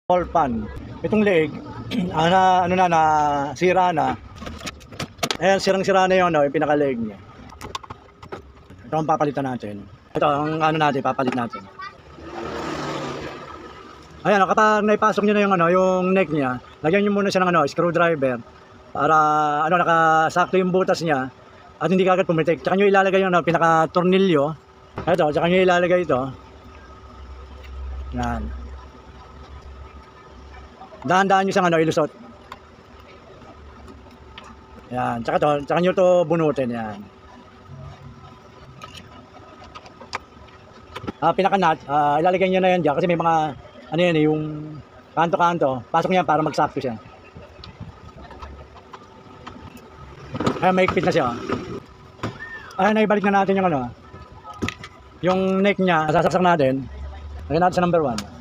All pan. Itong leeg, nasira na. Ayan, sirang-sira na yun, no, yung pinaka-leg niya. Ito ang papalitan natin. Ito, ang papalit natin. Ayan, kapag naipasok nyo na yung neck niya, lagyan nyo muna siya ng screwdriver para nakasakto yung butas niya at hindi kagad pumitik. Tsaka nyo ilalagay yung pinaka-tornilyo. Ito, tsaka nyo ilalagay ito. Yan. Dahan-dahan nyo siyang ilusot. Yan, tsaka nyo to bunutin. Yan. Pinaka-nut, ilalagay nyo na yan dyan kasi may mga yung kanto-kanto. Pasok niya para magsakto siya. Ayan, may ikpit na siya. Ayan, naibalik na natin yung yung neck niya. Sasaksak natin. Lagyan natin sa number 1.